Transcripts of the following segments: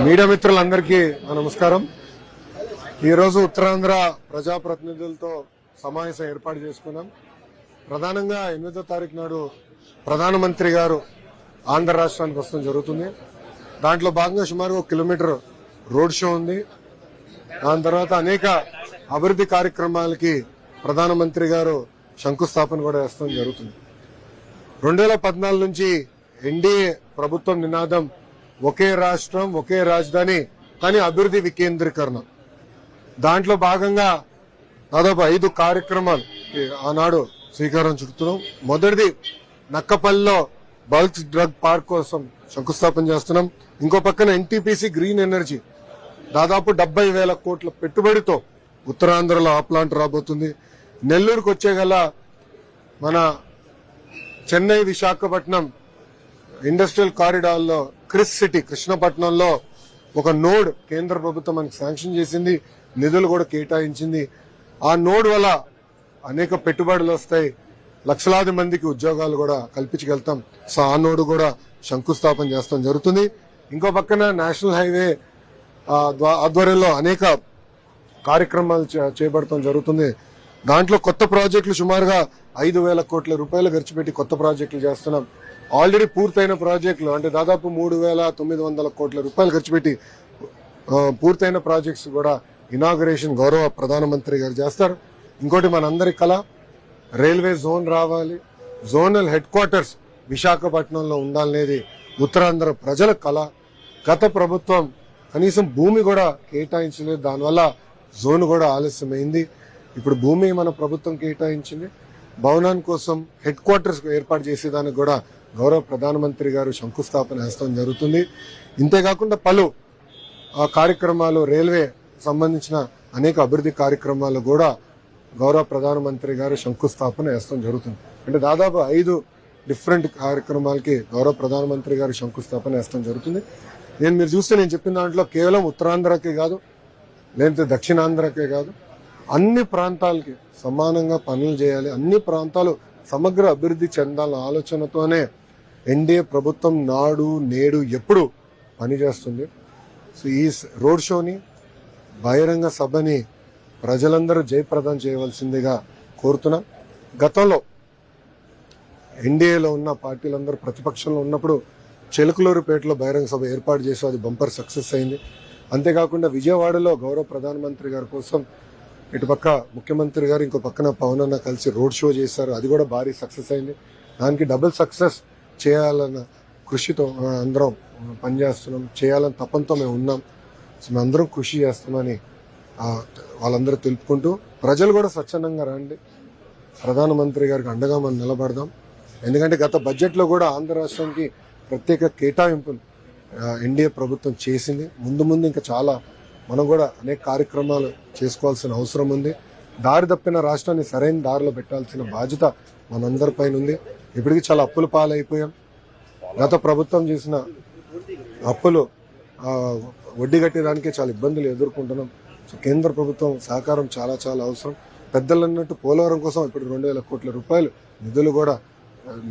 Media మిత్రులందరికీ నమస్కారం. ఈరోజు ఉత్తరాంధ్ర ప్రజాప్రతినిధులతో సమావేశం ఏర్పాటు చేసుకున్నాం. ప్రధానంగా 8వ తారీఖు నాడు ప్రధానమంత్రి గారు ఆంధ్ర రాష్ట్రానికి వస్తడం జరుగుతుంది. దాంట్లో భాగంగా సుమారు 1 కిలోమీటర్ రోడ్ షో ఉంది. దాని తర్వాత అనేక అభివృద్ధి కార్యక్రమాలకి ప్రధానమంత్రి గారు శంకుస్థాపన కూడా చేస్తడం జరుగుతుంది. 2014 నుంచి ఎన్డీఏ ప్రభుత్వం నినాదం ఒకే రాష్ట్రం ఒకే రాజధాని కానీ అభివృద్ధి వికేంద్రీకరణ. దాంట్లో భాగంగా దాదాపు 5 కార్యక్రమాలు ఆనాడు శ్రీకారం చుడుతున్నాం. మొదటిది నక్కపల్లిలో బల్క్ డ్రగ్ పార్క్ కోసం శంకుస్థాపన చేస్తున్నాం. ఇంకో పక్కన ఎన్టీపీసీ గ్రీన్ ఎనర్జీ దాదాపు 70,000 కోట్ల పెట్టుబడితో ఉత్తరాంధ్రలో ఆ ప్లాంట్ రాబోతుంది. నెల్లూరుకు వచ్చేగల మన చెన్నై విశాఖపట్నం ఇండస్ట్రియల్ కారిడార్ లో క్రిస్ సిటీ కృష్ణపట్నంలో ఒక నోడ్ కేంద్ర ప్రభుత్వం మనకి శాంక్షన్ చేసింది, నిధులు కూడా కేటాయించింది. ఆ నోడ్ వల్ల అనేక పెట్టుబడులు వస్తాయి, లక్షలాది మందికి ఉద్యోగాలు కూడా కల్పించగలుగుతాం. సో ఆ నోడ్ కూడా శంకుస్థాపన చేస్తాం జరుగుతుంది. ఇంకో పక్కన నేషనల్ హైవే ఆధ్వర్యంలో అనేక కార్యక్రమాలు చేపడతాం జరుగుతుంది. దాంట్లో కొత్త ప్రాజెక్టులు సుమారుగా 5,000 కోట్ల రూపాయలు ఖర్చు పెట్టి కొత్త ప్రాజెక్టులు చేస్తున్నాం. ఆల్రెడీ పూర్తయిన ప్రాజెక్టులు అంటే దాదాపు 3,900 కోట్ల రూపాయలు ఖర్చు పెట్టి పూర్తయిన ప్రాజెక్ట్స్ కూడా ఇనాగరేషన్ గౌరవ ప్రధానమంత్రి గారు చేస్తారు. ఇంకోటి మనందరి కళ రైల్వే జోన్ రావాలి, జోనల్ హెడ్ క్వార్టర్స్ విశాఖపట్నంలో ఉండాలనేది ఉత్తరాంధ్ర ప్రజల కళ. గత ప్రభుత్వం కనీసం భూమి కూడా కేటాయించలేదు, దానివల్ల జోన్ కూడా ఆలస్యమైంది. ఇప్పుడు భూమి మన ప్రభుత్వం కేటాయించింది. భవనాని కోసం హెడ్ క్వార్టర్స్ ఏర్పాటు చేసేదానికి కూడా గౌరవ ప్రధానమంత్రి గారు శంకుస్థాపన చేస్తాం జరుగుతుంది. ఇంతేకాకుండా పలు కార్యక్రమాలు రైల్వే సంబంధించిన అనేక అభివృద్ధి కార్యక్రమాలు కూడా గౌరవ ప్రధానమంత్రి గారు శంకుస్థాపన చేస్తాం జరుగుతుంది. అంటే దాదాపు 5 డిఫరెంట్ కార్యక్రమాలకి గౌరవ ప్రధానమంత్రి గారు శంకుస్థాపన చేస్తాం జరుగుతుంది. మీరు చూస్తే నేను చెప్పిన దాంట్లో కేవలం ఉత్తరాంధ్రకే కాదు, లేదంటే దక్షిణాంధ్రకే కాదు, అన్ని ప్రాంతాలకి సమానంగా పనులు చేయాలి, అన్ని ప్రాంతాలు సమగ్ర అభివృద్ధి చెందాలన్న ఆలోచనతోనే ఎన్డీఏ ప్రభుత్వం నాడు నేడు ఎప్పుడు పనిచేస్తుంది. సో ఈ రోడ్ షోని బహిరంగ సభని ప్రజలందరూ జయప్రదం చేయవలసిందిగా కోరుతున్నాం. గతంలో ఎన్డీఏలో ఉన్న పార్టీలందరూ ప్రతిపక్షంలో ఉన్నప్పుడు చిలకలూరుపేటలో బహిరంగ సభ ఏర్పాటు చేసి అది బంపర్ సక్సెస్ అయింది. అంతేకాకుండా విజయవాడలో గౌరవ ప్రధానమంత్రి గారి కోసం ఇటుపక్క ముఖ్యమంత్రి గారు ఇంకో పక్కన పవన్ అన్న కలిసి రోడ్ షో చేశారు, అది కూడా భారీ సక్సెస్ అయింది. దానికి డబుల్ సక్సెస్ చేయాలన్న కృషితో అందరం పనిచేస్తున్నాం, చేయాలని తపంతో మేము ఉన్నాం. సో మేము అందరం కృషి చేస్తామని వాళ్ళందరూ తెలుపుకుంటూ ప్రజలు కూడా స్వచ్ఛందంగా రండి, ప్రధానమంత్రి గారికి అండగా మనం నిలబడదాం. ఎందుకంటే గత బడ్జెట్లో కూడా ఆంధ్ర రాష్ట్రానికి ప్రత్యేక కేటాయింపులు ఎన్డీఏ ప్రభుత్వం చేసింది. ముందు ఇంకా చాలా మనం కూడా అనేక కార్యక్రమాలు చేసుకోవాల్సిన అవసరం ఉంది. దారి తప్పిన రాష్ట్రాన్ని సరైన దారిలో పెట్టాల్సిన బాధ్యత మనందరిపైన ఉంది. ఇప్పటికీ చాలా అప్పుల పాలైపోయాం. గత ప్రభుత్వం చేసిన అప్పులు వడ్డీ కట్టేదానికే చాలా ఇబ్బందులు ఎదుర్కొంటున్నాం. సో కేంద్ర ప్రభుత్వం సహకారం చాలా చాలా అవసరం. పెద్దలు అన్నట్టు పోలవరం కోసం ఇప్పుడు 2,000 కోట్ల రూపాయలు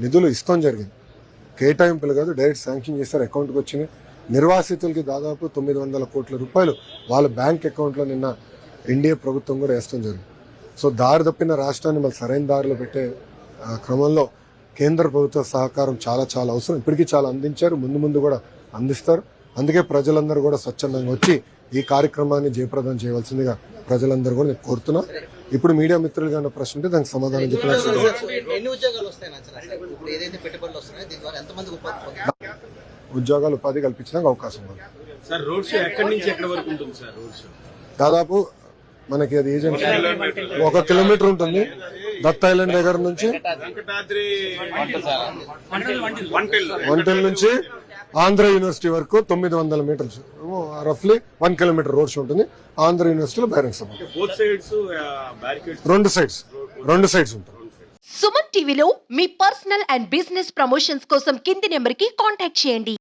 నిధులు ఇస్తాం జరిగింది. కేటాయింపులు కాదు, డైరెక్ట్ శాంక్షన్ చేశారు, అకౌంట్కి వచ్చినాయి. నిర్వాసితులకి దాదాపు 900 కోట్ల రూపాయలు వాళ్ళ బ్యాంక్ అకౌంట్లో నిన్న ఎన్డీఏ ప్రభుత్వం కూడా వేస్తాం జరిగింది. సో దారి తప్పిన రాష్ట్రాన్ని మళ్ళీ సరైన దారిలో పెట్టే క్రమంలో కేంద్ర ప్రభుత్వ సహకారం చాలా చాలా అవసరం. ఇప్పటికీ చాలా అందించారు, ముందు కూడా అందిస్తారు. అందుకే ప్రజలందరూ కూడా స్వచ్ఛందంగా వచ్చి ఈ కార్యక్రమాన్ని జయప్రదం చేయవలసిందిగా ప్రజలందరూ కూడా నేను కోరుతున్నా. ఇప్పుడు మీడియా మిత్రులుగా ఉన్న ప్రశ్న ఉంటే దానికి సమాధానం చెప్పిన ఉద్యోగాలు ఉపాధి కల్పించడానికి అవకాశం ఉంది. దాదాపు మనకి అది ఏజెన్సీ 1 కిలోమీటర్ ఉంటుంది. దత్ ఐలాండ్ దగ్గర నుంచి వంటెల్ నుంచి ఆంధ్ర యూనివర్సిటీ వరకు 900 మీటర్స్, రఫ్లీ 1 కిలోమీటర్ రోడ్ షో ఉంటుంది. ఆంధ్ర యూనివర్సిటీలో బహిరంగ సభ 2 సైడ్స్ ఉంటాయి. సుమన్ టీవీలో మీ పర్సనల్ అండ్ బిజినెస్ ప్రమోషన్స్ కోసం కింది నెంబర్కి కాంటాక్ట్ చేయండి.